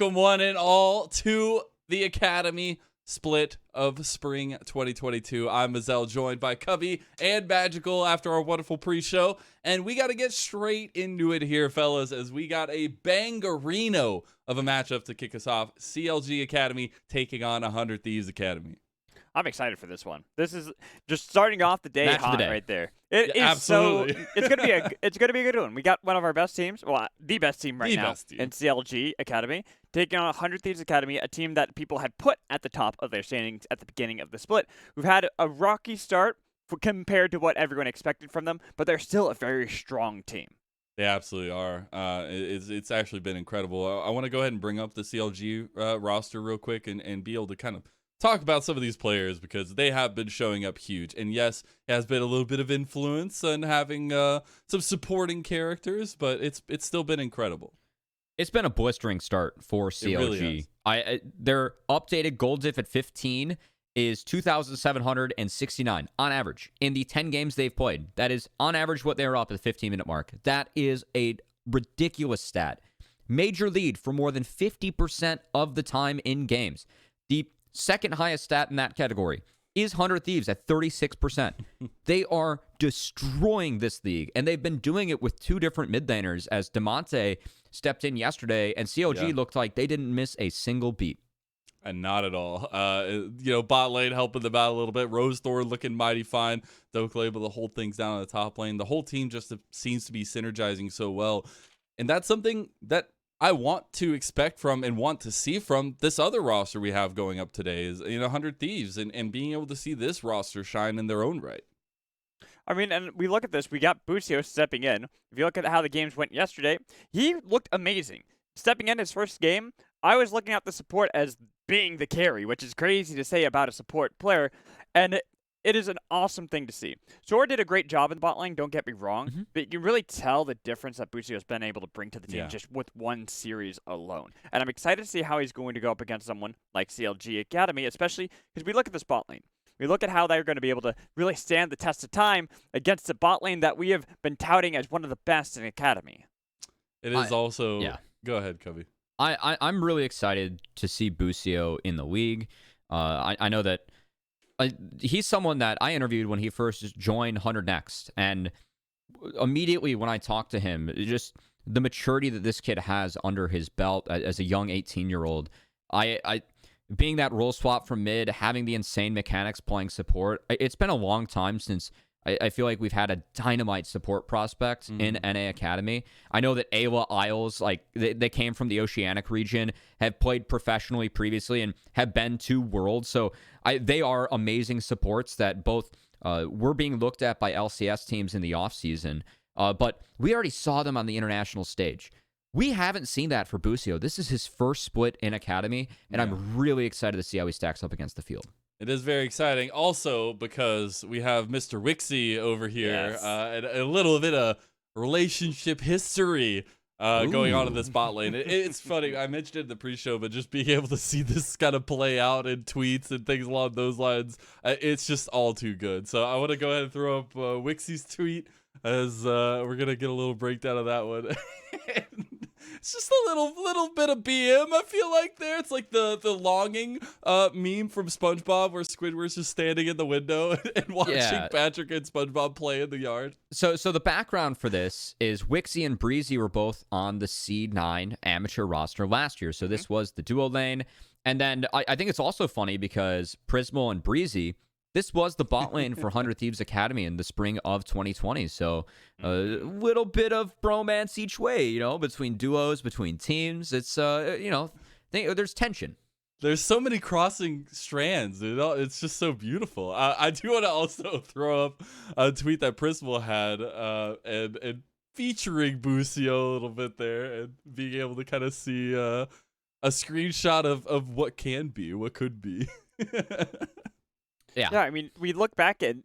Welcome one and all to the Academy split of spring 2022. I'm Mazel, joined by Covey and Magical after our wonderful pre-show. And we got to get straight into it here, fellas, as we got a bangarino of a matchup to kick us off. CLG Academy taking on 100 Thieves Academy. I'm excited for this one. This is just starting off the day Match of hot the day. right there. It is absolutely. so. It's gonna be a good one. We got one of our best teams. Well, the best team right now in CLG Academy taking on 100 Thieves Academy, a team that people had put at the top of their standings at the beginning of the split. We've had a rocky start compared to what everyone expected from them, but they're still a very strong team. They absolutely are. It's actually been incredible. I want to go ahead and bring up the CLG roster real quick and be able to kind of talk about some of these players because they have been showing up huge. And yes, it has been a little bit of influence on having some supporting characters, but it's still been incredible. It's been a blistering start for CLG. Really has. Their updated goal diff at 15 is 2,769 on average in the 10 games they've played. That is on average what they're up at the 15-minute mark. That is a ridiculous stat. Major lead for more than 50% of the time in games. The second highest stat in that category is 100 Thieves at 36%. They are destroying this league, and they've been doing it with two different mid laners as DeMonte stepped in yesterday, and CLG looked like they didn't miss a single beat. And not at all. Bot lane helping them out a little bit. Rose Thor looking mighty fine. Dokley able to hold things down on the top lane. The whole team just seems to be synergizing so well. And that's something that I want to expect from and want to see from this other roster we have going up today is 100 Thieves and being able to see this roster shine in their own right. I mean, and we look at this, we got Busio stepping in. If you look at how the games went yesterday, he looked amazing. Stepping in his first game, I was looking at the support as being the carry, which is crazy to say about a support player, and it is an awesome thing to see. Zora did a great job in the bot lane, don't get me wrong, but you can really tell the difference that Busio's been able to bring to the team just with one series alone. And I'm excited to see how he's going to go up against someone like CLG Academy, especially because we look at this bot lane. We look at how they're going to be able to really stand the test of time against the bot lane that we have been touting as one of the best in Academy. It is also... Yeah. Go ahead, Covey. I'm really excited to see Busio in the league. I know that he's someone that I interviewed when he first joined 100 Next, and immediately when I talked to him, just the maturity that this kid has under his belt as a young 18-year-old, I being that role swap from mid, having the insane mechanics playing support, it's been a long time since I feel like we've had a dynamite support prospect in NA Academy. I know that Ayla Isles, like they came from the Oceanic region, have played professionally previously, and have been to Worlds. So they are amazing supports that both were being looked at by LCS teams in the offseason. But we already saw them on the international stage. We haven't seen that for Busio. This is his first split in Academy, and I'm really excited to see how he stacks up against the field. It is very exciting. Also, because we have Mr. Wixie over here, and a little bit of relationship history going on in this bot lane. It's funny. I mentioned it in the pre-show, but just being able to see this kind of play out in tweets and things along those lines, it's just all too good. So I want to go ahead and throw up Wixie's tweet as we're going to get a little breakdown of that one. It's just a little bit of BM, I feel like there. It's like the longing meme from SpongeBob where Squidward's just standing in the window and watching Patrick and SpongeBob play in the yard. So the background for this is Wixie and Breezy were both on the C9 amateur roster last year. So this was the duo lane. And then I think it's also funny because Prismal and Breezy, this was the bot lane for 100 Thieves Academy in the spring of 2020. So a little bit of bromance each way, between duos, between teams. It's, there's tension. There's so many crossing strands. It's just so beautiful. I do want to also throw up a tweet that Prismal had and featuring Busio a little bit there and being able to kind of see a screenshot of what can be, what could be. Yeah, I mean, we look back and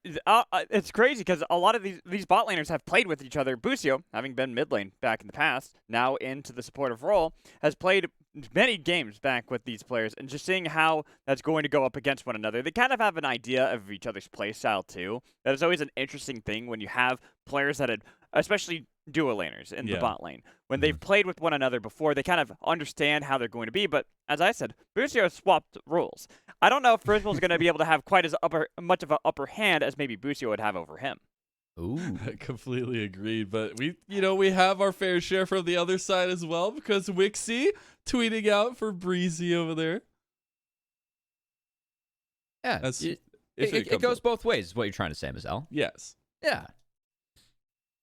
it's crazy because a lot of these bot laners have played with each other. Busio, having been mid lane back in the past, now into the supportive role, has played many games back with these players, and just seeing how that's going to go up against one another. They kind of have an idea of each other's play style too. That is always an interesting thing when you have players that had, especially duo laners in the Yeah. bot lane. When they've played with one another before, they kind of understand how they're going to be. But as I said, Busio swapped roles. I don't know if Frizzle's going to be able to have quite as much of an upper hand as maybe Busio would have over him. Ooh. I completely agreed, but we have our fair share from the other side as well, because Wixie tweeting out for Breezy over there. Yeah. That's It, if it comes goes up. both ways, is what you're trying to say, Mazel. Yes. Yeah.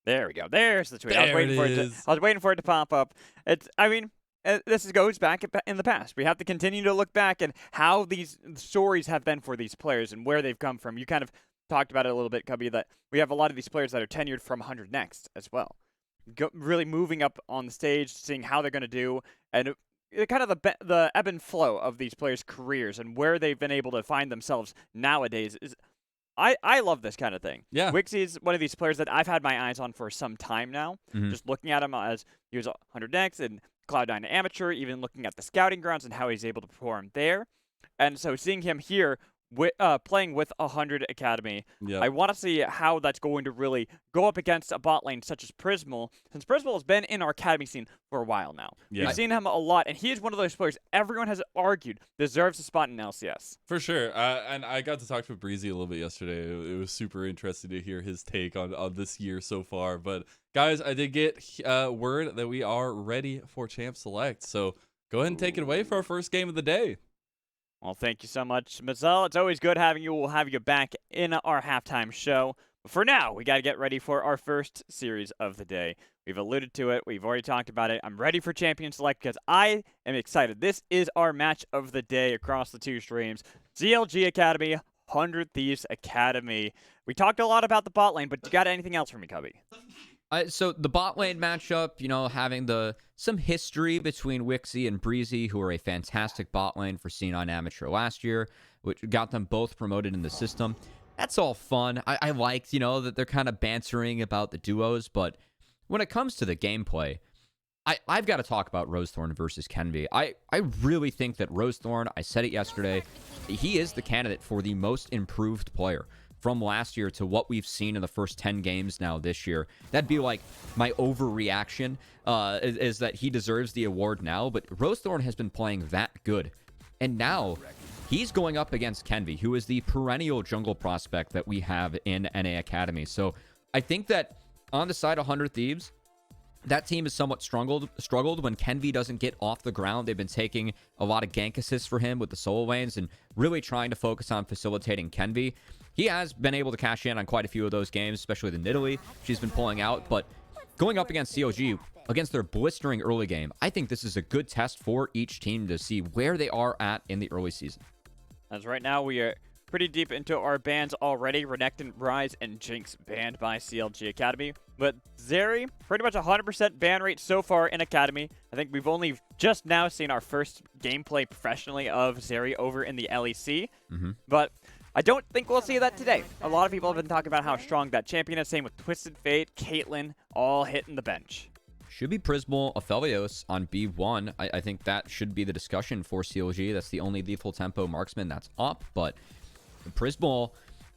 There we go. There's the tweet. I was There waiting it for it to. is. I was waiting for it to pop up. This goes back in the past. We have to continue to look back at how these stories have been for these players and where they've come from. You kind of talked about it a little bit, Cubby, that we have a lot of these players that are tenured from 100 Next as well. Really moving up on the stage, seeing how they're going to do, and kind of the ebb and flow of these players' careers and where they've been able to find themselves nowadays is. I love this kind of thing. Yeah. Wixie is one of these players that I've had my eyes on for some time now. Mhm. Just looking at him as he was 100 Next and Cloud9 Amateur, even looking at the scouting grounds and how he's able to perform there. And so seeing him here playing with 100 Academy, Yeah. I want to see how that's going to really go up against a bot lane such as Prismal, since Prismal has been in our Academy scene for a while now. Yeah. We've seen him a lot, and he is one of those players everyone has argued deserves a spot in LCS. For sure. And I got to talk to Breezy a little bit yesterday. It was super interesting to hear his take on this year so far. But guys, I did get word that we are ready for Champ Select. So go ahead and take it away for our first game of the day. Well, thank you so much, Mazel. It's always good having you. We'll have you back in our halftime show. But for now, we got to get ready for our first series of the day. We've alluded to it. We've already talked about it. I'm ready for Champion Select because I am excited. This is our match of the day across the two streams. CLG Academy, 100 Thieves Academy. We talked a lot about the bot lane, but you got anything else for me, Cubby? So the bot lane matchup, having some history between Wixie and Breezy, who are a fantastic bot lane for C9 Amateur last year, which got them both promoted in the system. That's all fun. I liked, that they're kind of bantering about the duos, but when it comes to the gameplay, I've got to talk about Rosethorn versus Kenvi. I really think that Rosethorn, I said it yesterday, he is the candidate for the most improved player from last year to what we've seen in the first 10 games now this year. That'd be like my overreaction, is that he deserves the award now, but Rosethorn has been playing that good. And now he's going up against Kenvi, who is the perennial jungle prospect that we have in NA Academy. So I think that on the side of 100 Thieves, that team has somewhat struggled when Kenvi doesn't get off the ground. They've been taking a lot of gank assists for him with the solo lanes and really trying to focus on facilitating Kenvi. He has been able to cash in on quite a few of those games, especially the Nidalee she's been pulling out. But going up against CLG, against their blistering early game, I think this is a good test for each team to see where they are at in the early season. As right now, we are pretty deep into our bans already. Renekton, Rise, and Jinx banned by CLG Academy. But Zeri, pretty much 100% ban rate so far in Academy. I think we've only just now seen our first gameplay professionally of Zeri over in the LEC. But I don't think we'll see that today. A lot of people have been talking about how strong that champion is. Same with Twisted Fate, Caitlyn, all hitting the bench. Should be Prismal Aphelios on B1. I think that should be the discussion for CLG. That's the only lethal tempo marksman that's up. But Prismal,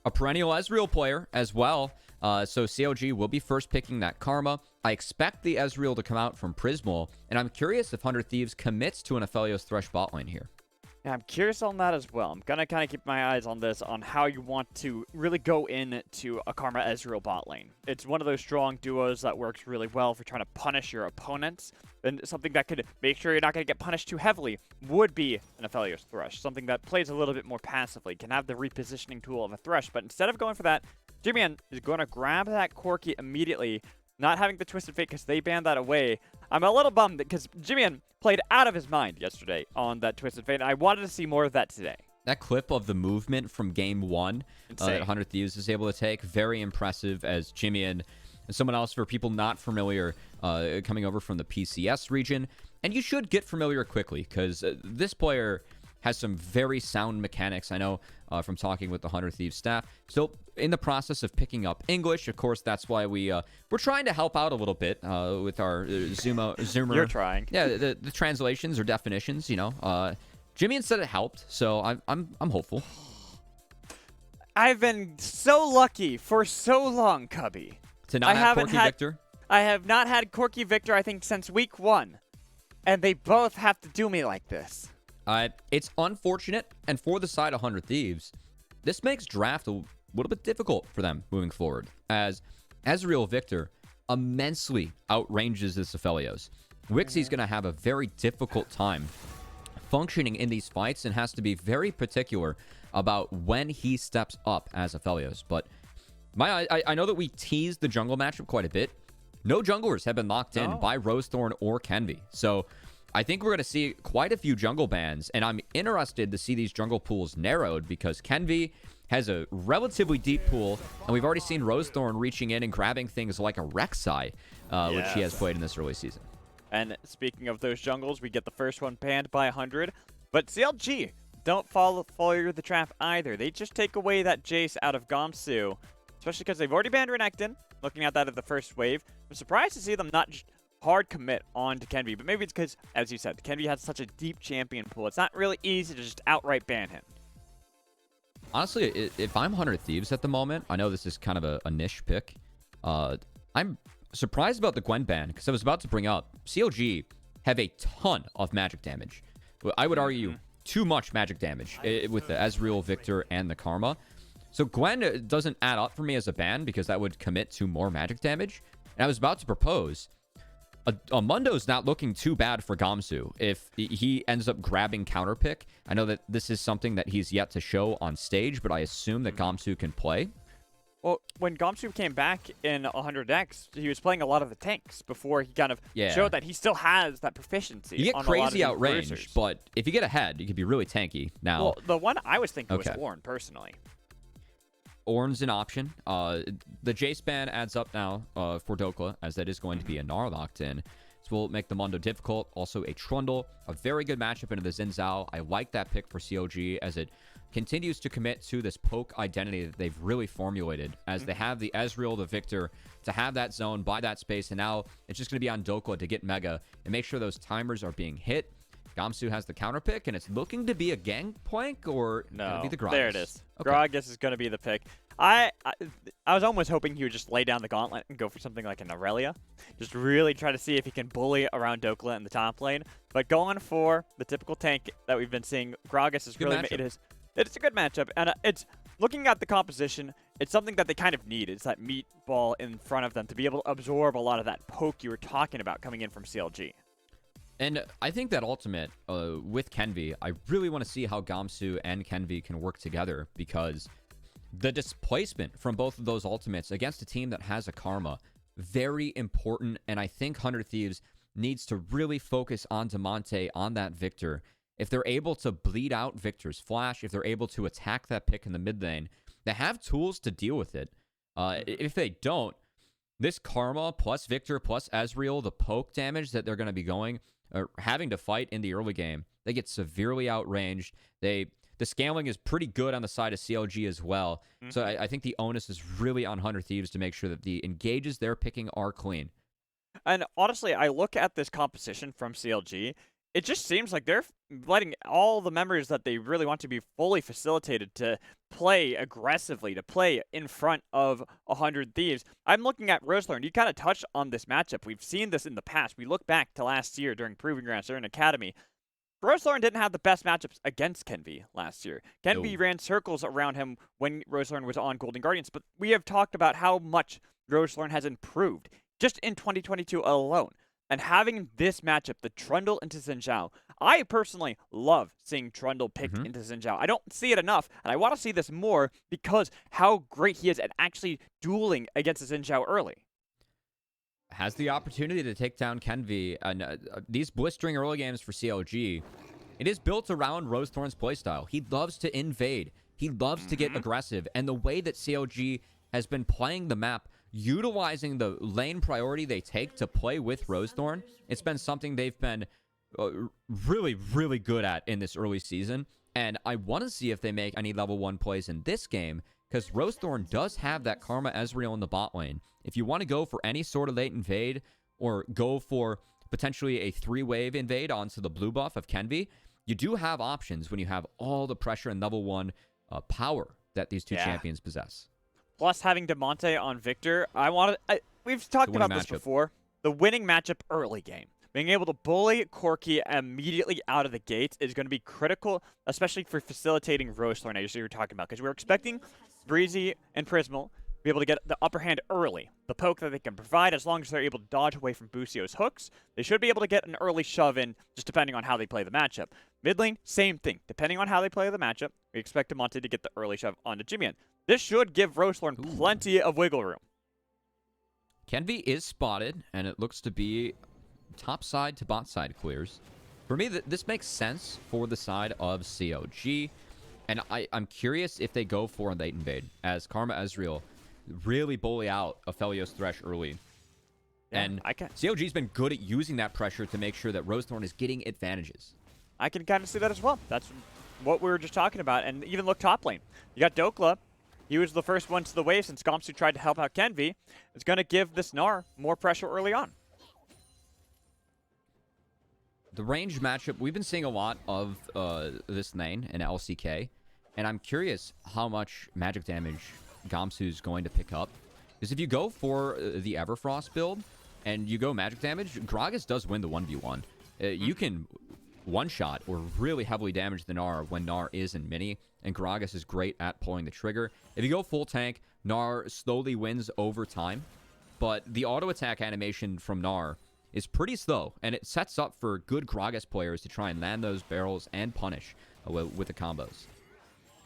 a perennial Ezreal player as well. So CLG will be first picking that Karma. I expect the Ezreal to come out from Prismal. And I'm curious if 100 Thieves commits to an Aphelios Thresh bot lane here. Yeah, I'm curious on that as well. I'm going to kind of keep my eyes on this, on how you want to really go into a Karma Ezreal bot lane. It's one of those strong duos that works really well for trying to punish your opponents. And something that could make sure you're not going to get punished too heavily would be an Aphelios Thresh. Something that plays a little bit more passively, can have the repositioning tool of a Thresh. But instead of going for that, Jimmy is going to grab that Corki immediately, not having the Twisted Fate because they banned that away. I'm a little bummed because Jimmy played out of his mind yesterday on that Twisted Fate. I wanted to see more of that today. That clip of the movement from game one that 100 Thieves is able to take, very impressive as Jimmy and someone else, for people not familiar, coming over from the PCS region. And you should get familiar quickly because this player has some very sound mechanics. I know from talking with the 100 Thieves staff. Still in the process of picking up English. Of course, that's why we're trying to help out a little bit with our Zoomer. You're trying. Yeah, the translations or definitions, Jimmy said it helped, so I'm hopeful. I've been so lucky for so long, Cubby. To not have haven't Corky had- Victor? I have not had Corky Victor, I think, since week 1. And they both have to do me like this. It's unfortunate, and for the side of 100 Thieves, this makes draft a little bit difficult for them moving forward, as Ezreal Victor immensely outranges this Aphelios. Wixie's going to have a very difficult time functioning in these fights and has to be very particular about when he steps up as Aphelios. But I know that we teased the jungle matchup quite a bit. No junglers have been locked in by Rosethorn or Kenvi. So I think we're going to see quite a few jungle bans, and I'm interested to see these jungle pools narrowed because Kenvi has a relatively deep pool, and we've already seen Rosethorn reaching in and grabbing things like a Rek'Sai, which he has played in this early season. And speaking of those jungles, we get the first one banned by 100. But CLG don't fall the trap either. They just take away that Jace out of Gamsu, especially because they've already banned Renekton. Looking at that at the first wave, I'm surprised to see them not just hard commit on to Kenvi, but maybe it's because, as you said, Kenvi has such a deep champion pool. It's not really easy to just outright ban him. Honestly, if I'm 100 Thieves at the moment, I know this is kind of a niche pick. I'm surprised about the Gwen ban because I was about to bring up CLG have a ton of magic damage. I would argue too much magic damage with the Ezreal, Victor, and the Karma. So Gwen doesn't add up for me as a ban because that would commit to more magic damage. And I was about to propose Mundo's not looking too bad for Gamsu if he ends up grabbing counter pick. I know that this is something that he's yet to show on stage, but I assume that Gamsu can play. Well, when Gamsu came back in 100X, he was playing a lot of the tanks before he kind of showed that he still has that proficiency. You get on crazy a lot of outrange, but if you get ahead, you could be really tanky. Now, well, the one I was thinking was Ornn, personally. Ornn's an option. The Jace ban adds up now for Dokla, as that is going to be a Gnar locked in. This will make the Mundo difficult. Also a Trundle, a very good matchup into the Xin Zhao. I like that pick for CLG as it continues to commit to this poke identity that they've really formulated, as they have the Ezreal, the Victor, to have that zone, buy that space, and now it's just going to be on Dokla to get Mega and make sure those timers are being hit. Gamsu has the counter pick, and it's looking to be a Gangplank or no, be the Gragas. There it is. Okay. Gragas is going to be the pick. I was almost hoping he would just lay down the gauntlet and go for something like an Aurelia. Just really try to see if he can bully around Dokla in the top lane. But going for the typical tank that we've been seeing, Gragas has really made his... It's a good matchup, and it's looking at the composition, it's something that they kind of need. It's that meatball in front of them to be able to absorb a lot of that poke you were talking about coming in from CLG. And I think that ultimate with Kenvi, I really want to see how Gamsu and Kenvi can work together, because the displacement from both of those ultimates against a team that has a Karma, very important. And I think 100 Thieves needs to really focus on Damonte, on that Victor. If they're able to bleed out Victor's flash, if they're able to attack that pick in the mid lane, they have tools to deal with it. If they don't, this Karma plus Victor plus Ezreal, the poke damage that they're going to be having to fight in the early game, they get severely outranged. The scaling is pretty good on the side of CLG as well. So I think the onus is really on 100 Thieves to make sure that the engages they're picking are clean. And honestly, I look at this composition from CLG, it just seems like they're letting all the members that they really want to be fully facilitated to play aggressively, to play in front of 100 Thieves. I'm looking at Rosethorn. You kind of touched on this matchup. We've seen this in the past. We look back to last year during Proving Grounds or in Academy. Rosethorn didn't have the best matchups against Kenvi last year. Kenvi ran circles around him when Rosethorn was on Golden Guardians, but we have talked about how much Rosethorn has improved just in 2022 alone. And having this matchup, the Trundle into Xin Zhao, I personally love seeing Trundle picked into Xin Zhao. I don't see it enough, and I want to see this more because how great he is at actually dueling against Xin Zhao early. Has the opportunity to take down Kenvi, and these blistering early games for CLG, it is built around Rosethorn's playstyle. He loves to invade. He loves to get aggressive, and the way that CLG has been playing the map, utilizing the lane priority they take to play with Rosethorn, it's been something they've been really, really good at in this early season. And I want to see if they make any level 1 plays in this game, because Rosethorn does have that Karma Ezreal in the bot lane. If you want to go for any sort of late invade, or go for potentially a 3-wave invade onto the blue buff of Kenvi, you do have options when you have all the pressure and level 1 power that these two champions possess. Plus, having Damonte on Victor, I we've talked winning about this matchup. before. The winning matchup early game. Being able to bully Corki immediately out of the gates is going to be critical, especially for facilitating Rosethorn, as you were talking about, because we're expecting Breezy and Prismal to be able to get the upper hand early. The poke that they can provide, as long as they're able to dodge away from Busio's hooks, they should be able to get an early shove in, just depending on how they play the matchup. Mid lane, same thing. Depending on how they play the matchup, we expect Demonte to get the early shove onto Jimmy. This should give Rosethorn plenty of wiggle room. Kenvi is spotted, and it looks to be top side to bot side clears. For me, this makes sense for the side of CLG, and I'm curious if they go for a late invade, as Karma Ezreal really bully out Aphelios Thresh early. Yeah, and I can. CLG's been good at using that pressure to make sure that Rosethorn is getting advantages. I can kind of see that as well. That's what we were just talking about. And even look top lane. You got Dokla. He was the first one to the wave since Gomsu tried to help out Kenvi. It's going to give this Gnar more pressure early on. The range matchup, we've been seeing a lot of this lane in LCK, and I'm curious how much magic damage Gomsu's going to pick up. Because if you go for the Everfrost build and you go magic damage, Gragas does win the 1v1. You can one-shot or really heavily damage the Gnar when Gnar is in mini, and Gragas is great at pulling the trigger. If you go full tank, Gnar slowly wins over time, but the auto-attack animation from Gnar is pretty slow, and it sets up for good Gragas players to try and land those barrels and punish with the combos.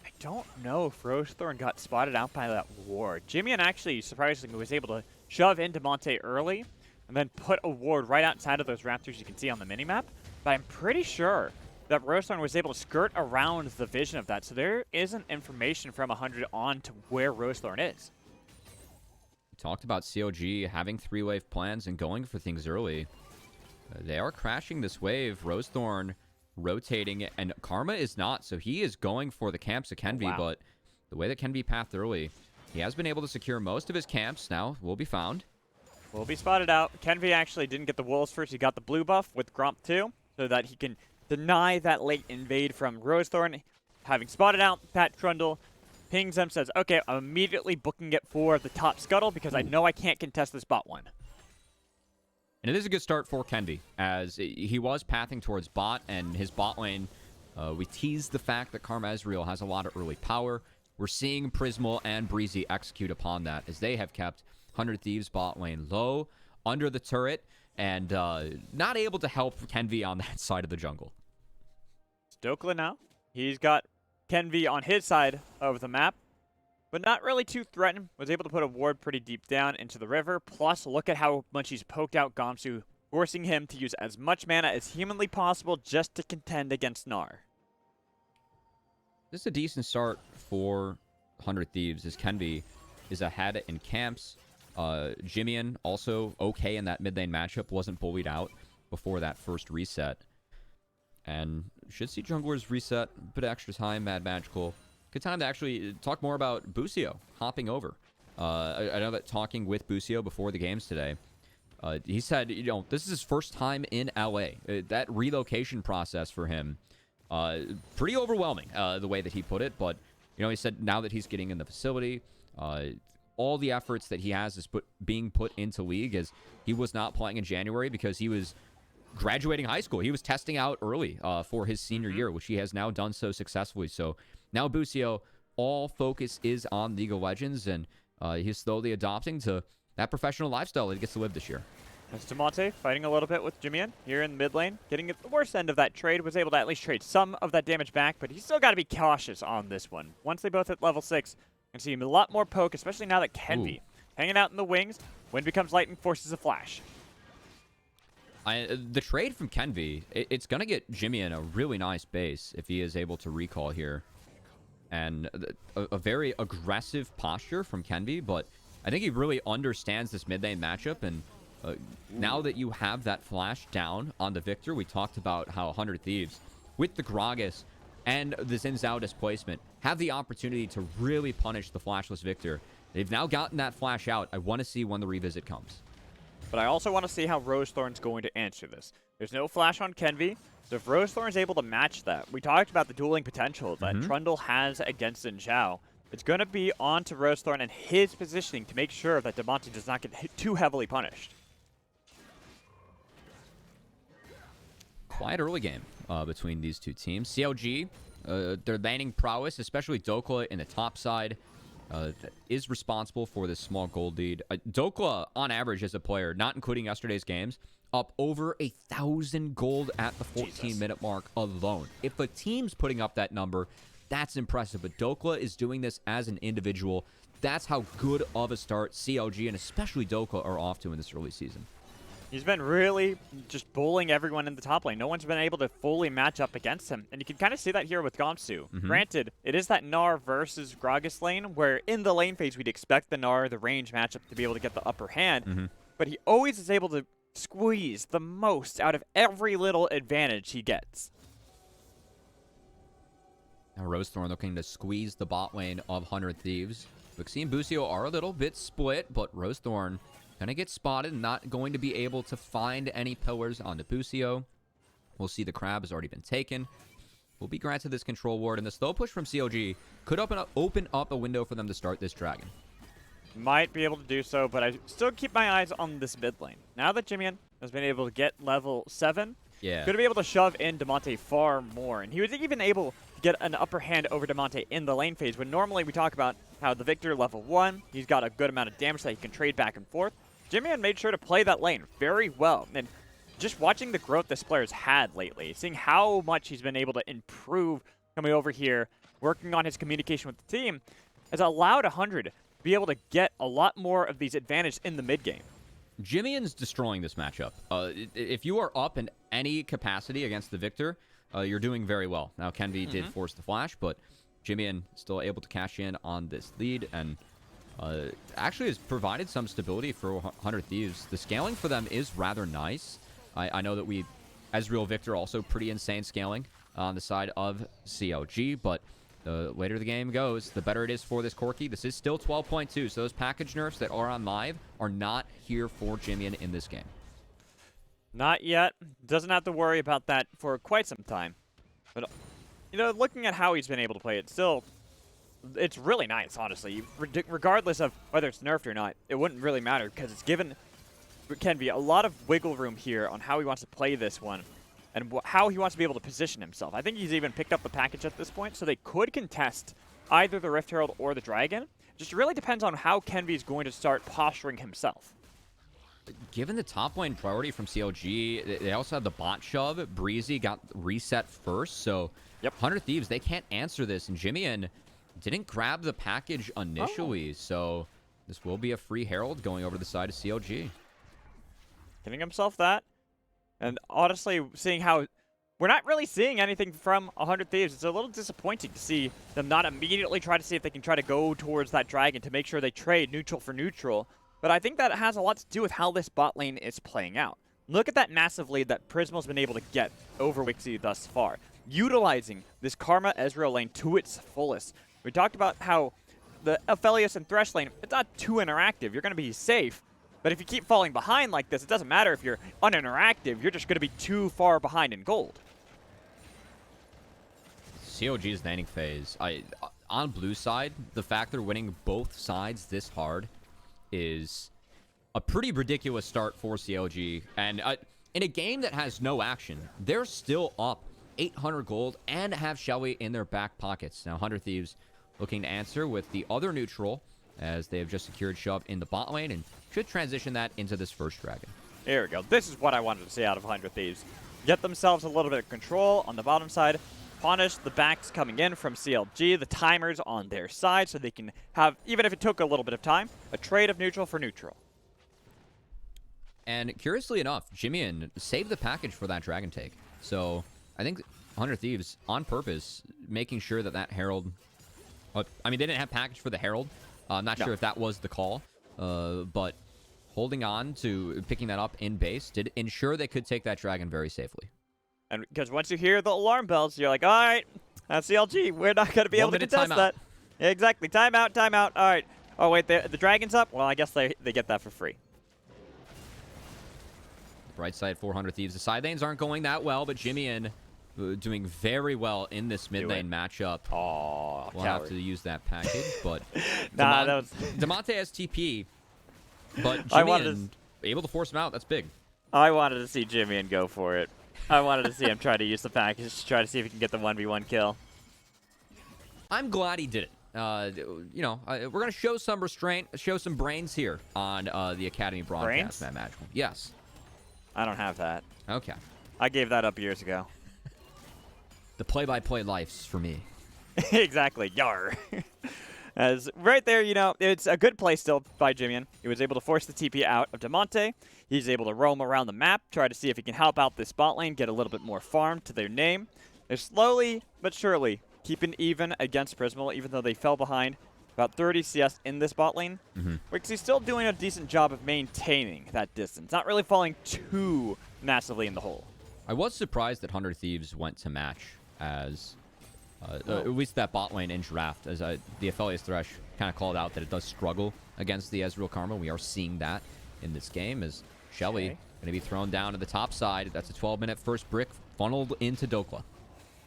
I don't know if Rosethorn got spotted out by that ward. Jimmy actually surprisingly was able to shove into Monte early and then put a ward right outside of those raptors you can see on the minimap. But I'm pretty sure that Rosethorn was able to skirt around the vision of that. So there isn't information from 100 on to where Rosethorn is. We talked about CLG having 3-wave plans and going for things early. They are crashing this wave. Rosethorn rotating, and Karma is not, so he is going for the camps of Kenvi, but the way that Kenvi pathed early, he has been able to secure most of his camps. Now will be found. Will be spotted out. Kenvi actually didn't get the wolves first. He got the blue buff with Gromp 2, so that he can deny that late invade from Rosethorn. Having spotted out, Pat Trundle pings him, says, okay, I'm immediately booking it for the top scuttle because I know I can't contest this bot one. And it is a good start for Kenvi, as he was pathing towards bot, and his bot lane, we teased the fact that Karma Ezreal has a lot of early power. We're seeing Prismal and Breezy execute upon that, as they have kept 100 Thieves bot lane low, under the turret, and not able to help Kenvi on that side of the jungle. Stokely now. He's got Kenvi on his side of the map, but not really too threatened. Was able to put a ward pretty deep down into the river. Plus, look at how much he's poked out Gomsu, forcing him to use as much mana as humanly possible just to contend against Gnar. This is a decent start for 100 Thieves, as Kenvi is ahead in camps. Jimian also okay in that mid lane matchup, wasn't bullied out before that first reset. And should see junglers reset a bit extra time. Mad Magical. Good time to actually talk more about Busio hopping over. I know that talking with Busio before the games today, he said, you know, this is his first time in LA. That relocation process for him, pretty overwhelming, the way that he put it. But, you know, he said now that he's getting in the facility, all the efforts that he has is being put into League, as he was not playing in January because he was graduating high school. He was testing out early for his senior year, which he has now done so successfully. So now Busio, all focus is on League of Legends, and he's slowly adopting to that professional lifestyle that he gets to live this year. As Demonte fighting a little bit with Jimian here in the mid lane, getting at the worst end of that trade, was able to at least trade some of that damage back, but he's still got to be cautious on this one. Once they both hit level 6, you can see him a lot more poke, especially now that Kenvi hanging out in the wings. Wind becomes light and forces a flash. The trade from Kenvi, it's going to get Jimian a really nice base if he is able to recall here. And a very aggressive posture from Kenvi, but I think he really understands this mid lane matchup. And now that you have that flash down on the Victor, we talked about how 100 Thieves, with the Gragas and the Xin Zhao displacement, have the opportunity to really punish the flashless Victor. They've now gotten that flash out. I want to see when the revisit comes. But I also want to see how Rosethorn's going to answer this. There's no flash on Kenvi, so if Rosethorn's able to match that, we talked about the dueling potential that Trundle has against Xin Zhao. It's going to be on to Rosethorn and his positioning to make sure that Damonte does not get too heavily punished. Quiet early game between these two teams. CLG, their laning prowess, especially Dokla in the top side, is responsible for this small gold lead. Dokla, on average as a player, not including yesterday's games, up over 1,000 gold at the 14-minute mark alone. If a team's putting up that number, that's impressive. But Dokla is doing this as an individual. That's how good of a start CLG and especially Dokla are off to in this early season. He's been really just bullying everyone in the top lane. No one's been able to fully match up against him. And you can kind of see that here with Gamsu. Granted, it is that Gnar versus Gragas lane, where in the lane phase we'd expect the Gnar, the range matchup, to be able to get the upper hand. But he always is able to squeeze the most out of every little advantage he gets. Now Rosethorn looking to squeeze the bot lane of 100 Thieves. Vixie and Busio are a little bit split, but Rosethorn gonna get spotted and not going to be able to find any pillars on the Busio. We'll see the crab has already been taken. We'll be granted this control ward, and the slow push from CLG could open up a window for them to start this dragon. Might be able to do so, but I still keep my eyes on this mid lane. Now that Jimian has been able to get level 7, yeah, going to be able to shove in Damonte far more. And he was even able to get an upper hand over Damonte in the lane phase, when normally we talk about how the Victor level 1, he's got a good amount of damage that he can trade back and forth. Jimian made sure to play that lane very well. And just watching the growth this player's had lately, seeing how much he's been able to improve coming over here, working on his communication with the team, has allowed 100 to be able to get a lot more of these advantages in the mid game. Jimian's destroying this matchup. If you are up in any capacity against the Victor, you're doing very well. Now, Kenvi did force the flash, but Jimian still able to cash in on this lead, and actually has provided some stability for 100 Thieves. The scaling for them is rather nice. I know that Ezreal Victor also pretty insane scaling on the side of CLG, but the later the game goes, the better it is for this Corki. This is still 12.2, so those package nerfs that are on live are not here for Jimian in this game. Not yet. Doesn't have to worry about that for quite some time. But, you know, looking at how he's been able to play it, still, it's really nice, honestly. Regardless of whether it's nerfed or not, it wouldn't really matter, because it's given Kenvi a lot of wiggle room here on how he wants to play this one and how he wants to be able to position himself. I think he's even picked up the package at this point, so they could contest either the Rift Herald or the Dragon. Just really depends on how Kenvi is going to start posturing himself. Given the top lane priority from CLG, they also have the bot shove. Breezy got reset first, so 100 Thieves, they can't answer this, and Jimian didn't grab the package initially, so this will be a free Herald going over to the side of CLG. Giving himself that. And honestly, seeing how we're not really seeing anything from 100 Thieves, it's a little disappointing to see them not immediately try to see if they can try to go towards that dragon to make sure they trade neutral for neutral. But I think that has a lot to do with how this bot lane is playing out. Look at that massive lead that Prismal's been able to get over Wixie thus far, utilizing this Karma Ezreal lane to its fullest. We talked about how the Aphelios and Thresh lane, it's not too interactive. You're going to be safe. But if you keep falling behind like this, it doesn't matter if you're uninteractive. You're just going to be too far behind in gold. CLG's laning phase. On blue side, the fact they're winning both sides this hard is a pretty ridiculous start for CLG. And in a game that has no action, they're still up 800 gold and have Shelly in their back pockets. Now, 100 Thieves looking to answer with the other neutral, as they have just secured shove in the bot lane and should transition that into this first dragon. There we go. This is what I wanted to see out of 100 Thieves. Get themselves a little bit of control on the bottom side, punish the backs coming in from CLG, the timers on their side, so they can have, even if it took a little bit of time, a trade of neutral for neutral. And curiously enough, Jimian saved the package for that dragon take. So I think 100 Thieves, on purpose, making sure that that Herald... I mean, they didn't have package for the Herald. I'm not sure if that was the call, but holding on to picking that up in base did ensure they could take that dragon very safely. And because once you hear the alarm bells, you're like, all right, that's CLG. We're not going to be able to contest that. Yeah, exactly. Timeout, timeout. All right. Oh, wait, the dragon's up? Well, I guess they get that for free. Right side, 400 Thieves. The side lanes aren't going that well, but Jimian doing very well in this mid lane matchup. Oh, We'll have to use that package, but nah, that was... Demonte has TP, but I Jimmy wanted able to force him out. That's big. I wanted to see Jimmy and go for it. I wanted to see him try to use the package to try to see if he can get the 1v1 kill. I'm glad he did it. We're going to show some restraint, show some brains here on the Academy broadcast, Matt Magical. Yes. I don't have that. Okay. I gave that up years ago. The play-by-play life's for me. Exactly. Yar. As right there, it's a good play still by Jimian. He was able to force the TP out of Demonte. He's able to roam around the map, try to see if he can help out this bot lane, get a little bit more farm to their name. They're slowly but surely keeping even against Prismal, even though they fell behind about 30 CS in this bot lane. Wixie's still doing a decent job of maintaining that distance, not really falling too massively in the hole. I was surprised that 100 Thieves went to match as at least that bot lane in draft, as the Aphelios Thresh kind of called out that it does struggle against the Ezreal Karma. We are seeing that in this game as Shelly going to be thrown down to the top side. That's a 12-minute first brick funneled into Dokla.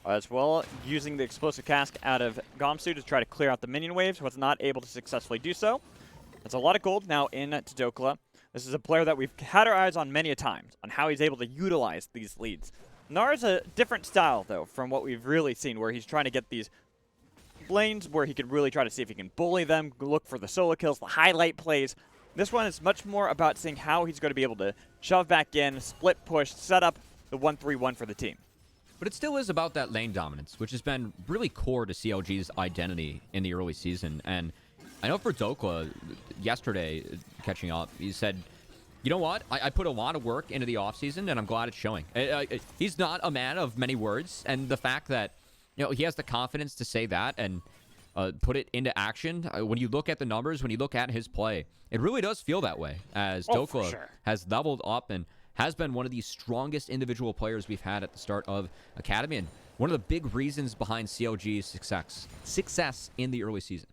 As well, using the explosive cask out of Gomsu to try to clear out the minion waves, was not able to successfully do so. That's a lot of gold now in to Dokla. This is a player that we've had our eyes on many a times, on how he's able to utilize these leads. Nar's a different style, though, from what we've really seen, where he's trying to get these lanes where he can really try to see if he can bully them, look for the solo kills, the highlight plays. This one is much more about seeing how he's going to be able to shove back in, split push, set up the 1-3-1 for the team. But it still is about that lane dominance, which has been really core to CLG's identity in the early season. And I know for Dokla, yesterday, catching up, he said, you know what? I put a lot of work into the offseason, and I'm glad it's showing. He's not a man of many words, and the fact that he has the confidence to say that and put it into action, when you look at the numbers, when you look at his play, it really does feel that way, as Dokla has leveled up and has been one of the strongest individual players we've had at the start of Academy, and one of the big reasons behind CLG's success in the early season.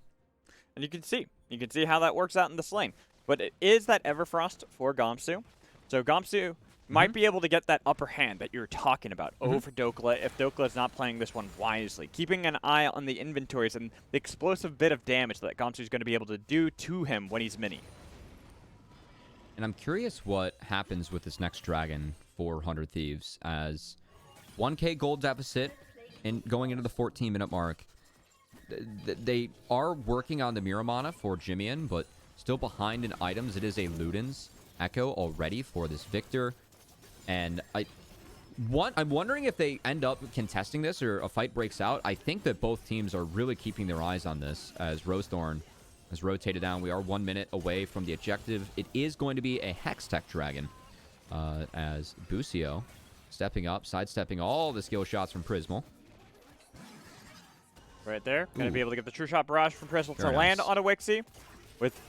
And you can see how that works out in this lane. But it is that Everfrost for Gomsu. So Gomsu might be able to get that upper hand that you're talking about over Dokla if Dokla is not playing this one wisely. Keeping an eye on the inventories and the explosive bit of damage that Gomsu is going to be able to do to him when he's mini. And I'm curious what happens with this next dragon for 100 Thieves, as 1k gold deficit in going into the 14-minute mark. They are working on the Miramana for Jimian, but still behind in items. It is a Luden's Echo already for this Victor. And I'm wondering if they end up contesting this or a fight breaks out. I think that both teams are really keeping their eyes on this as Rosethorn has rotated down. We are 1 minute away from the objective. It is going to be a Hextech Dragon as Busio stepping up, sidestepping all the skill shots from Prismal. Right there. Going to be able to get the True Shot Barrage from Prismal to Very land nice. on a Wixie with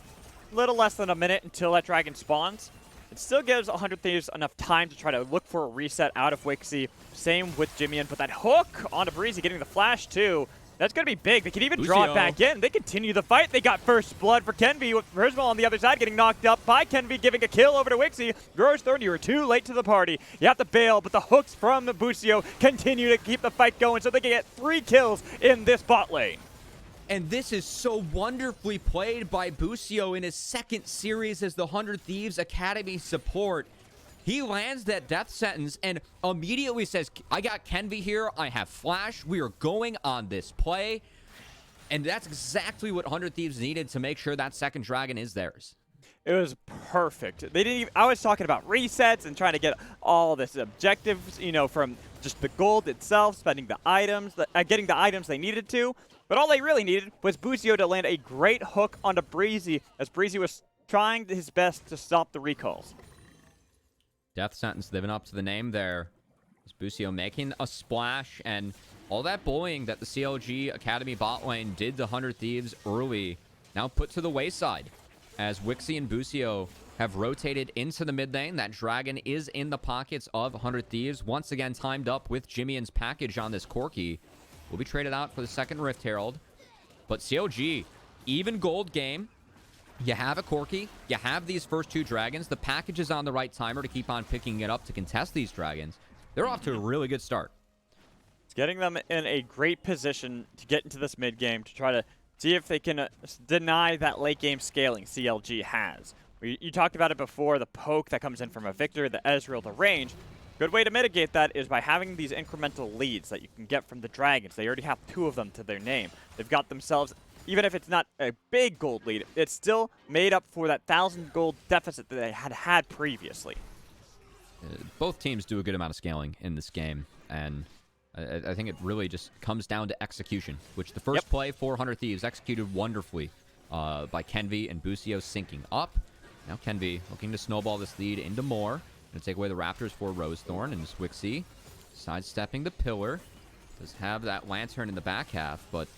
little less than a minute until that dragon spawns. It still gives 100 Thieves enough time to try to look for a reset out of Wixie. Same with Jimian, but that hook onto Breezy getting the flash too. That's going to be big. They can even draw it back in. They continue the fight. They got first blood for Kenvi with Prismal on the other side getting knocked up by Kenvi, giving a kill over to Wixie. Grosthorn, you were too late to the party. You have to bail, but the hooks from Busio continue to keep the fight going so they can get 3 kills in this bot lane. And this is so wonderfully played by Busio in his second series as the 100 Thieves Academy support. He lands that death sentence and immediately says, I got Kenvi here, I have flash, we are going on this play. And that's exactly what 100 Thieves needed to make sure that second dragon is theirs. It was perfect. They didn't even, I was talking about resets and trying to get all this objectives, from just the gold itself, spending the items, getting the items they needed to. But all they really needed was Busio to land a great hook onto Breezy, as Breezy was trying his best to stop the recalls. Death sentence living up to the name there. Busio making a splash, and all that bullying that the CLG Academy bot lane did to 100 Thieves early now put to the wayside, as Wixie and Busio have rotated into the mid lane. That dragon is in the pockets of 100 Thieves, once again timed up with Jimian's package on this Corki. Will be traded out for the second Rift Herald. But CLG, even gold game. You have a Corki. You have these first 2 dragons. The package is on the right timer to keep on picking it up to contest these dragons. They're off to a really good start. It's getting them in a great position to get into this mid game to try to see if they can deny that late game scaling CLG has. You talked about it before, the poke that comes in from a Victor, the Ezreal, the range. Good way to mitigate that is by having these incremental leads that you can get from the Dragons. They already have 2 of them to their name. They've got themselves, even if it's not a big gold lead, it's still made up for that 1,000 gold deficit that they had previously. Both teams do a good amount of scaling in this game, and I think it really just comes down to execution, which the first play, 400 Thieves, executed wonderfully by Kenvi and Busio syncing up. Now Kenvi looking to snowball this lead into more. Going to take away the Raptors for Rosethorn, and Swixie sidestepping the pillar. Does have that lantern in the back half, but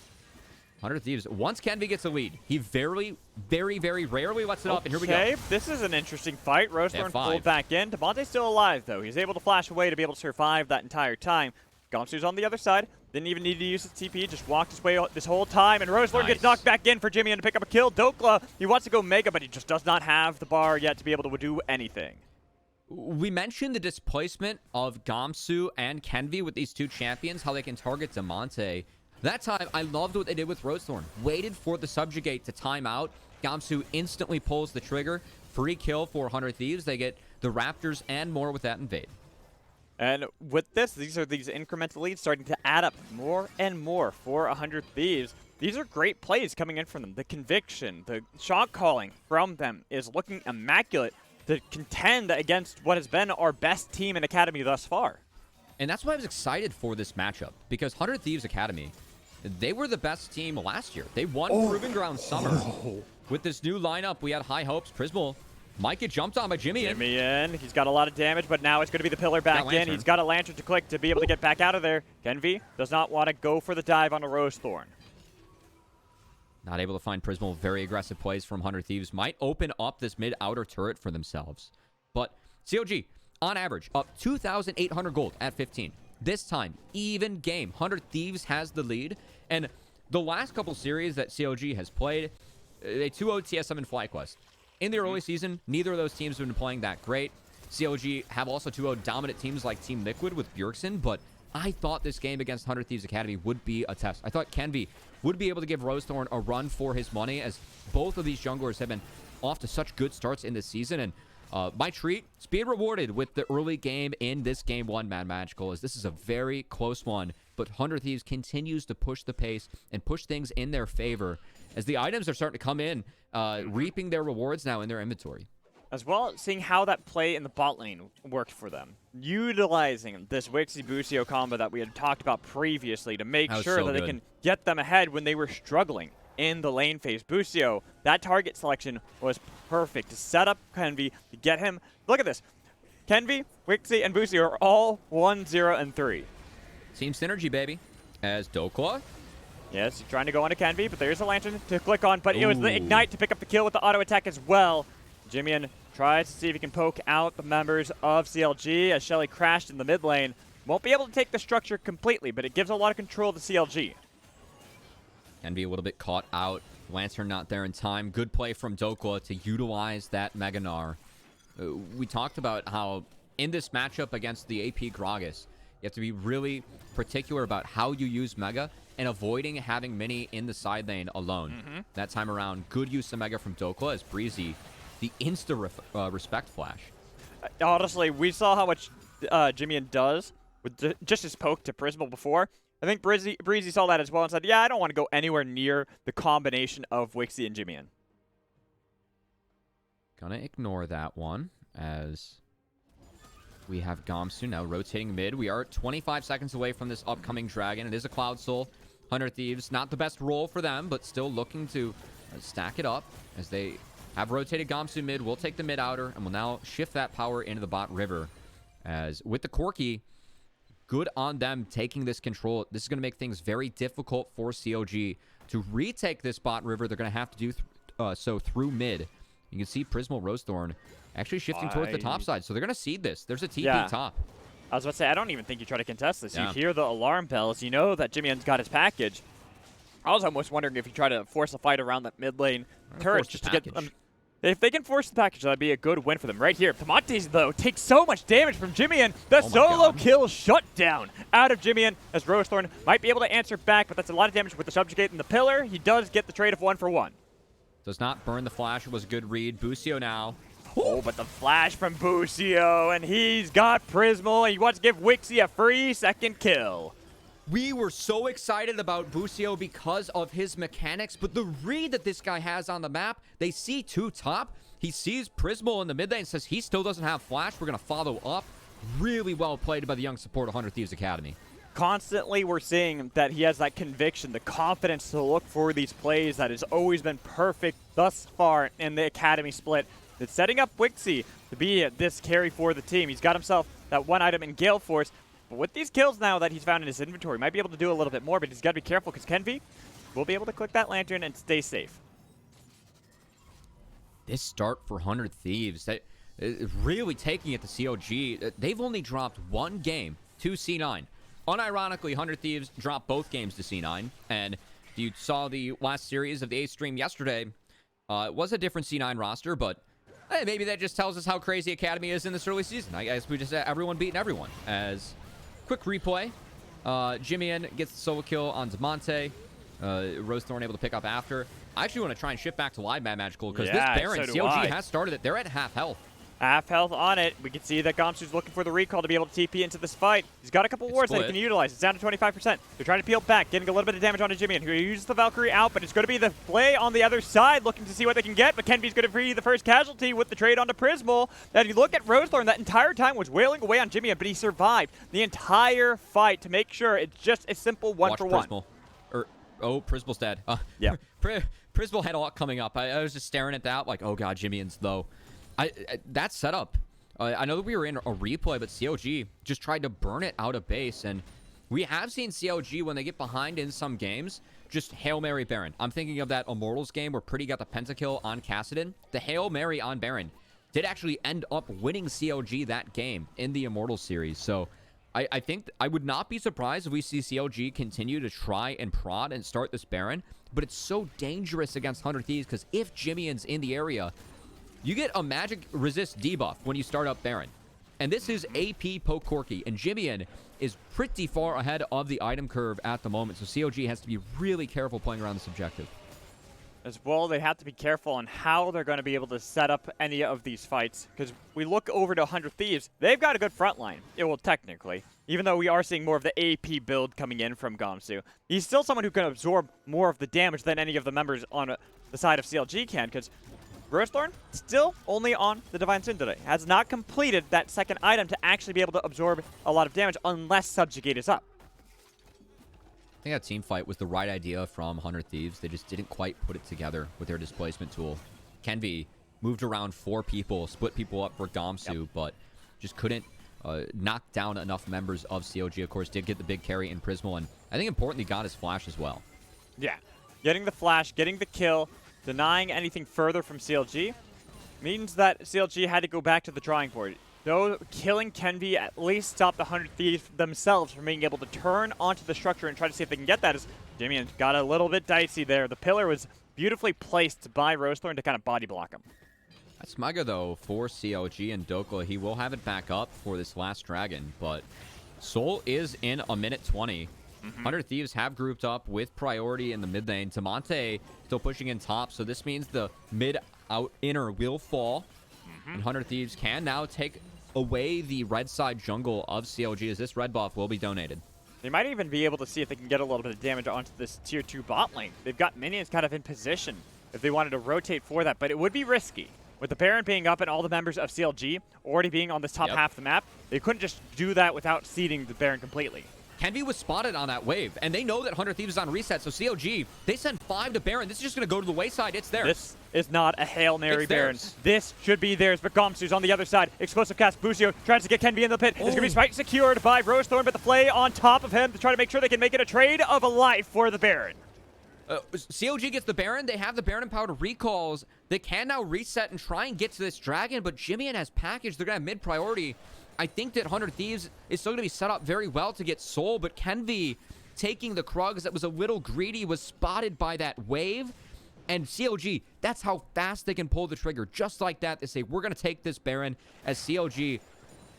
100 Thieves, once Kenvi gets a lead, he very, very, very rarely lets it up, and here we go. Okay, this is an interesting fight. Rosethorn pulled back in. Devontae's still alive, though. He's able to flash away to be able to survive that entire time. Gamsu's on the other side. Didn't even need to use his TP. Just walked his way this whole time. And Rosethorn gets knocked back in for Jimmy to pick up a kill. Dokla, he wants to go Mega, but he just does not have the bar yet to be able to do anything. We mentioned the displacement of Gamsu and Kenvi with these 2 champions, how they can target Damonte. That time, I loved what they did with Rosethorn. Waited for the subjugate to time out. Gamsu instantly pulls the trigger. Free kill for 100 Thieves. They get the Raptors and more with that invade. And with this, these are these incremental leads starting to add up more and more for 100 Thieves. These are great plays coming in from them. The conviction, the shot calling from them is looking immaculate to contend against what has been our best team in Academy thus far. And that's why I was excited for this matchup, because 100 Thieves Academy, they were the best team last year. They won Proving Ground Summer. With this new lineup, we had high hopes. Prismal might get jumped on by Jimmy. Jimmy in. He's got a lot of damage, but now it's going to be the pillar back in. He's got a lantern to click to be able to get back out of there. Kenvi does not want to go for the dive on a Rosethorn. Not able to find Prismal. Very aggressive plays from 100 Thieves. Might open up this mid-outer turret for themselves. But CLG, on average, up 2,800 gold at 15. This time, even game. 100 Thieves has the lead. And the last couple series that CLG has played, they 2-0'd TSM and FlyQuest. In the early season, neither of those teams have been playing that great. CLG have also 2-0'd dominant teams like Team Liquid with Bjergsen, but I thought this game against 100 Thieves Academy would be a test. I thought Kenvi would be able to give Rosethorn a run for his money, as both of these junglers have been off to such good starts in this season. And my treat is being rewarded with the early game in this Game 1, Mad Magical, as this is a very close one. But 100 Thieves continues to push the pace and push things in their favor, as the items are starting to come in, reaping their rewards now in their inventory. As well, seeing how that play in the bot lane worked for them. Utilizing this Wixie-Busio combo that we had talked about previously to make sure that they can get them ahead when they were struggling in the lane phase. Busio, that target selection was perfect to set up Kenvi, to get him. Look at this. Kenvi, Wixie, and Busio are all 1, 0, and 3. Team synergy, baby. As Dokla. Yes, he's trying to go onto Kenvi, but there's a lantern to click on. But it was the Ignite to pick up the kill with the auto attack as well. Jimmy tries to see if he can poke out the members of CLG as Shelly crashed in the mid lane. Won't be able to take the structure completely, but it gives a lot of control to CLG. Can be a little bit caught out. Lantern not there in time. Good play from Dokla to utilize that Mega Gnar. We talked about how in this matchup against the AP Gragas, you have to be really particular about how you use Mega and avoiding having Mini in the side lane alone. That time around, good use of Mega from Dokla as Breezy, the insta-respect flash. Honestly, we saw how much Jimmy does with just his poke to Prismal before. I think Breezy saw that as well and said, yeah, I don't want to go anywhere near the combination of Wixie and Jimmy. Gonna ignore that one as we have Gamsu now rotating mid. We are 25 seconds away from this upcoming dragon. It is a Cloud Soul. 100 Thieves, not the best roll for them, but still looking to stack it up as they have rotated Gamsu mid. We'll take the mid outer and we'll now shift that power into the bot river. As with the Corki, good on them taking this control. This is going to make things very difficult for CLG to retake this bot river. They're going to have to do so through mid. You can see Prismal Rosethorn actually shifting towards the top side. So they're going to seed this. There's a TP top. I was about to say, I don't even think you try to contest this. You hear the alarm bells. You know that Jimmy's got his package. I was almost wondering if you try to force a fight around that mid lane turret just to get them If they can force the package, that'd be a good win for them. Right here, Tomates, though, takes so much damage from Jimmy, the solo kill shut down out of Jimmy, as Rosethorn might be able to answer back, but that's a lot of damage with the Subjugate and the Pillar. He does get the trade of 1 for 1. Does not burn the flash. It was a good read. Busio now. Oh, but the flash from Busio, and he's got Prismal, and he wants to give Wixie a free second kill. We were so excited about Busio because of his mechanics, but the read that this guy has on the map, they see 2 top. He sees Prismal in the mid lane and says he still doesn't have flash. We're going to follow up. Really well played by the young support of 100 Thieves Academy. Constantly we're seeing that he has that conviction, the confidence to look for these plays that has always been perfect thus far in the Academy split. It's setting up Wixie to be this carry for the team. He's got himself that 1 item in Gale Force. But with these kills now that he's found in his inventory, might be able to do a little bit more, but he's got to be careful because Kenvi will be able to click that Lantern and stay safe. This start for 100 Thieves, that is really taking it to CLG. They've only dropped 1 game to C9. Unironically, 100 Thieves dropped both games to C9. And you saw the last series of the A stream yesterday. It was a different C9 roster, but hey, maybe that just tells us how crazy Academy is in this early season. I guess we just everyone beating everyone. As quick replay, Jimmy gets the solo kill on Demonte. Rosethorn able to pick up after. I actually want to try and shift back to live Mad Magical because this Baron, so CLG has started it. They're at half health. Half health on it. We can see that Gamsu's looking for the recall to be able to TP into this fight. He's got a couple wards that he can utilize. It's down to 25%. They're trying to peel back, getting a little bit of damage onto Jimmy, who uses the Valkyrie out, but it's going to be the play on the other side, looking to see what they can get. But Kenby's going to free the first casualty with the trade onto Prismal. And you look at Rosethorn, that entire time was wailing away on Jimmy, but he survived the entire fight to make sure it's just a simple 1 for 1. Prismal. Oh, Prismal's dead. Yeah. Prismal had a lot coming up. I was just staring at that like, oh god, Jimmy's low. That setup. I know that we were in a replay, but CLG just tried to burn it out of base, and we have seen CLG, when they get behind in some games, just Hail Mary Baron. I'm thinking of that Immortals game where Pretty got the pentakill on Kassadin. The Hail Mary on Baron did actually end up winning CLG that game in the Immortals series, so I think I would not be surprised if we see CLG continue to try and prod and start this Baron, but it's so dangerous against 100 Thieves because if Jimmy's in the area, you get a magic resist debuff when you start up Baron. And this is AP Poke Corki, and Jimmy is pretty far ahead of the item curve at the moment, so CLG has to be really careful playing around this objective. As well, they have to be careful on how they're going to be able to set up any of these fights, because we look over to 100 Thieves, they've got a good front line. Well, technically, even though we are seeing more of the AP build coming in from Gamsu. He's still someone who can absorb more of the damage than any of the members on the side of CLG can, because Rosethorn still only on the Divine Sin today. Has not completed that second item to actually be able to absorb a lot of damage unless Subjugate is up. I think that team fight was the right idea from 100 Thieves. They just didn't quite put it together with their displacement tool. Kenvi moved around 4 people, split people up for Gamsu, but just couldn't knock down enough members of CLG. Of course, did get the big carry in Prismal, and I think importantly got his flash as well. Yeah, getting the flash, getting the kill, denying anything further from CLG means that CLG had to go back to the drawing board. Though killing Kenvi at least stopped the 100 Thieves themselves from being able to turn onto the structure and try to see if they can get that, as Damien got a little bit dicey there. The pillar was beautifully placed by Rosethorn to kind of body block him. That's mega, though, for CLG and Dokla. He will have it back up for this last dragon, but Soul is in a minute 20. 100 Thieves have grouped up with priority in the mid lane. Tamonte still pushing in top, so this means the mid-out inner will fall. And 100 Thieves can now take away the red side jungle of CLG, as this red buff will be donated. They might even be able to see if they can get a little bit of damage onto this tier 2 bot lane. They've got minions kind of in position if they wanted to rotate for that, but it would be risky. With the Baron being up and all the members of CLG already being on this top half of the map, they couldn't just do that without seeding the Baron completely. Kenvi was spotted on that wave, and they know that 100 Thieves is on reset, so CLG, they send 5 to Baron. This is just going to go to the wayside. It's theirs. This is not a Hail Mary Baron. This should be theirs, but Gamsu's on the other side. Explosive cast. Busio tries to get Kenvi in the pit. It's going to be spike secured by Rosethorn, but the play on top of him to try to make sure they can make it a trade of a life for the Baron. CLG gets the Baron. They have the Baron empowered recalls. They can now reset and try and get to this dragon, but Jimmy has package. They're going to have mid-priority. I think that 100 Thieves is still going to be set up very well to get Soul, but Kenvi taking the Krugs that was a little greedy was spotted by that wave. And CLG, that's how fast they can pull the trigger. Just like that, they say, we're going to take this Baron. As CLG,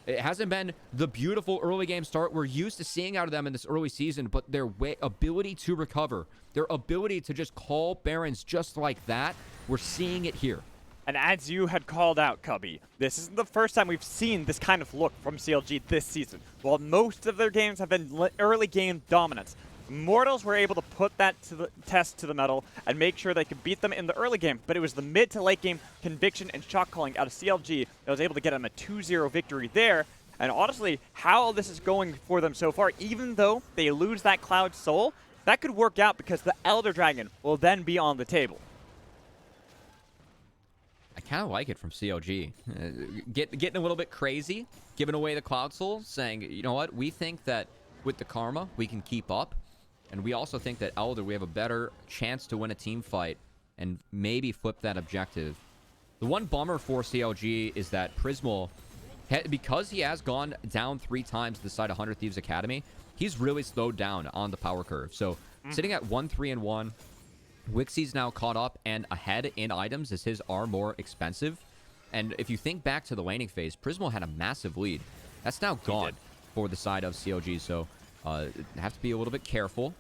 it hasn't been the beautiful early game start we're used to seeing out of them in this early season, but their ability to recover, their ability to just call Barons just like that, we're seeing it here. And as you had called out, Cubby, this isn't the first time we've seen this kind of look from CLG this season. While most of their games have been early game dominance, Immortals were able to put that to the test to the metal and make sure they could beat them in the early game, but it was the mid to late game conviction and shot calling out of CLG that was able to get them a 2-0 victory there. And honestly, how this is going for them so far, even though they lose that Cloud Soul, that could work out because the Elder Dragon will then be on the table. I kind of like it from CLG. Getting a little bit crazy, giving away the Cloud Soul, saying, you know what, we think that with the Karma, we can keep up. And we also think that Elder, we have a better chance to win a team fight and maybe flip that objective. The one bummer for CLG is that Prismal, because he has gone down 3 times the side of 100 Thieves Academy, he's really slowed down on the power curve. So sitting at 1-3-1, Wixie's now caught up and ahead in items as his are more expensive. And if you think back to the laning phase, Prismal had a massive lead. That's now gone for the side of CLG. So have to be a little bit careful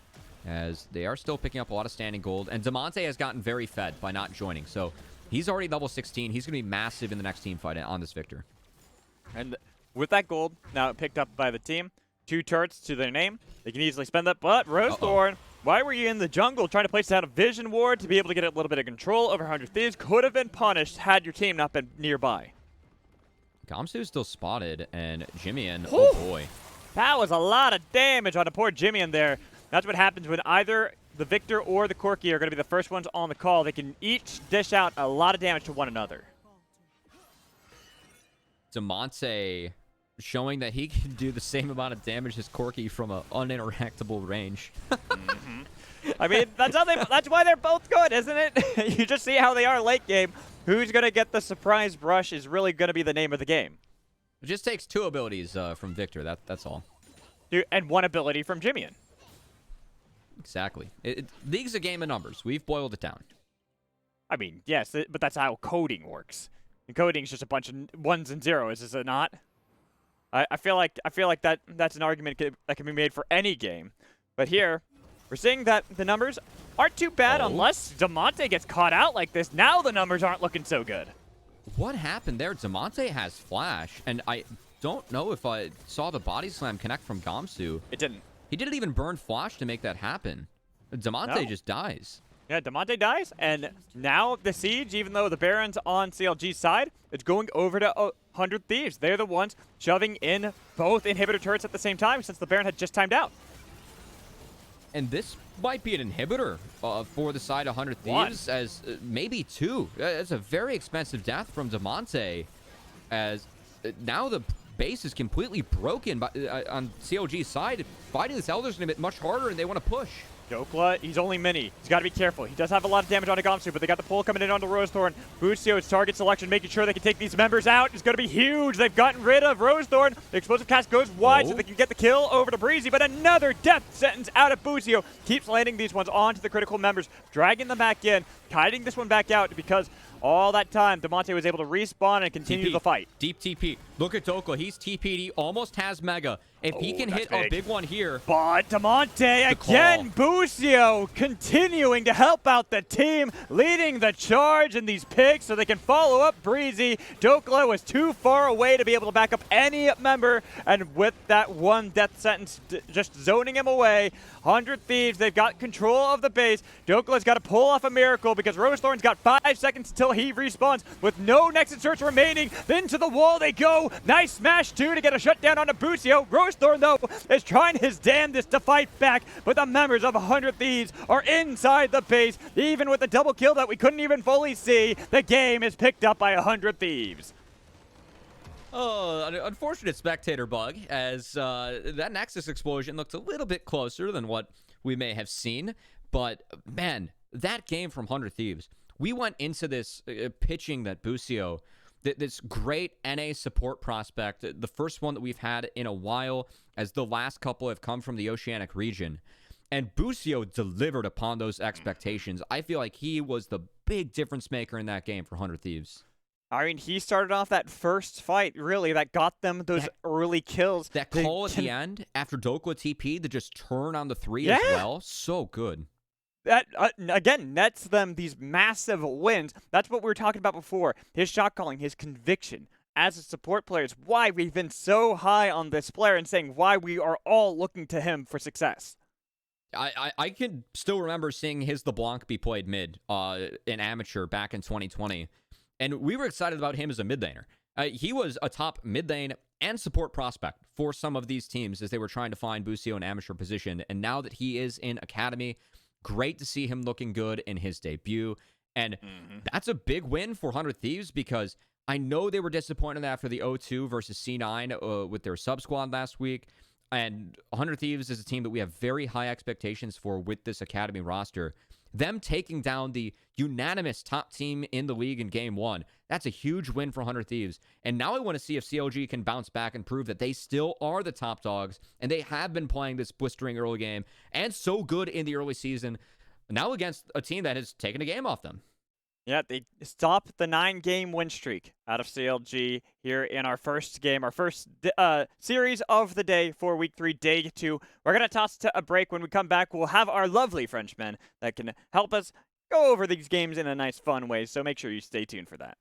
as they are still picking up a lot of standing gold. And Damonte has gotten very fed by not joining. So he's already level 16. He's going to be massive in the next team fight on this Victor. And with that gold now picked up by the team, 2 turrets to their name, they can easily spend that. But Rosethorn, why were you in the jungle trying to place out a vision ward to be able to get a little bit of control over 100 Thieves? Could have been punished had your team not been nearby. Gamsu still spotted, and Jimmy-in, oh boy. That was a lot of damage on a poor Jimmy-in there. That's what happens when either the Victor or the Corki are going to be the first ones on the call. They can each dish out a lot of damage to one another. Damonte showing that he can do the same amount of damage as Corki from an uninteractable range. I mean, that's why they're both good, isn't it? You just see how they are late game. Who's going to get the surprise brush is really going to be the name of the game. It just takes 2 abilities from Victor, that's all. Dude, and 1 ability from Jimmy-in. Exactly. League's a game of numbers. We've boiled it down. I mean, yes, but that's how coding works. And coding's just a bunch of 1s and 0s, is it not? I feel like that's an argument that can be made for any game. But here, we're seeing that the numbers aren't too bad unless Damonte gets caught out like this. Now the numbers aren't looking so good. What happened there? Damonte has flash, and I don't know if I saw the body slam connect from Gamsu. It didn't. He didn't even burn flash to make that happen. Damonte just dies. Yeah, Damonte dies, and now the siege, even though the Baron's on CLG's side, it's going over to 100 Thieves. They're the ones shoving in both inhibitor turrets at the same time since the Baron had just timed out. And this might be an inhibitor for the side of 100 Thieves, as maybe 2. It's a very expensive death from Damonte, as now the base is completely broken on CLG's side. Fighting this Elder's going to be much harder, and they want to push. Dokla, he's only mini. He's got to be careful. He does have a lot of damage on Gamsu, but they got the pull coming in onto Rosethorn. Boostio's target selection, making sure they can take these members out, is going to be huge. They've gotten rid of Rosethorn. The explosive cast goes wide so they can get the kill over to Breezy, but another death sentence out of Boostio. Keeps landing these ones onto the critical members, dragging them back in, kiting this one back out because all that time, Damonte was able to respawn and continue the fight. Deep TP. Look at Dokla. He's TP'd. He almost has Mega. If he can hit a big one here. But Damonte again, Boostio continuing to help out the team, leading the charge in these picks so they can follow up Breezy. Dokla was too far away to be able to back up any member, and with that one death sentence just zoning him away, 100 Thieves, they've got control of the base. Dokla's got to pull off a miracle because Rosethorn's got 5 seconds until he respawns with no Nexus search remaining. Then to the wall they go. Nice smash 2 to get a shutdown onto Boostio. Rosethorn, though, is trying his damnedest to fight back, but the members of 100 Thieves are inside the base. Even with the double kill that we couldn't even fully see, the game is picked up by 100 Thieves. Oh, an unfortunate spectator bug, as that Nexus explosion looked a little bit closer than what we may have seen. But, man, that game from 100 Thieves, we went into this pitching that Boostio, this great NA support prospect, the first one that we've had in a while, as the last couple have come from the Oceanic region. And Busio delivered upon those expectations. I feel like he was the big difference maker in that game for 100 Thieves. I mean, he started off that first fight, really, that got them those early kills. That call at the end after Dokla TP to just turn on the 3 Yeah. as well. So good. That, again, nets them these massive wins. That's what we were talking about before. His shot calling, his conviction as a support player is why we've been so high on this player and saying why we are all looking to him for success. I can still remember seeing his LeBlanc be played mid in amateur back in 2020. And we were excited about him as a mid laner. He was a top mid lane and support prospect for some of these teams as they were trying to find Busio in amateur position. And now that he is in Academy, great to see him looking good in his debut. And that's a big win for 100 Thieves because I know they were disappointed after the 0-2 versus C9 with their sub squad last week. And 100 Thieves is a team that we have very high expectations for with this Academy roster. Them taking down the unanimous top team in the league in Game 1, that's a huge win for 100 Thieves. And now I want to see if CLG can bounce back and prove that they still are the top dogs, and they have been playing this blistering early game and so good in the early season, now against a team that has taken a game off them. Yeah, they stopped the 9-game win streak out of CLG here in our first game, our first series of the day for Week 3, Day 2. We're going to toss to a break. When we come back, we'll have our lovely Frenchmen that can help us go over these games in a nice, fun way, so make sure you stay tuned for that.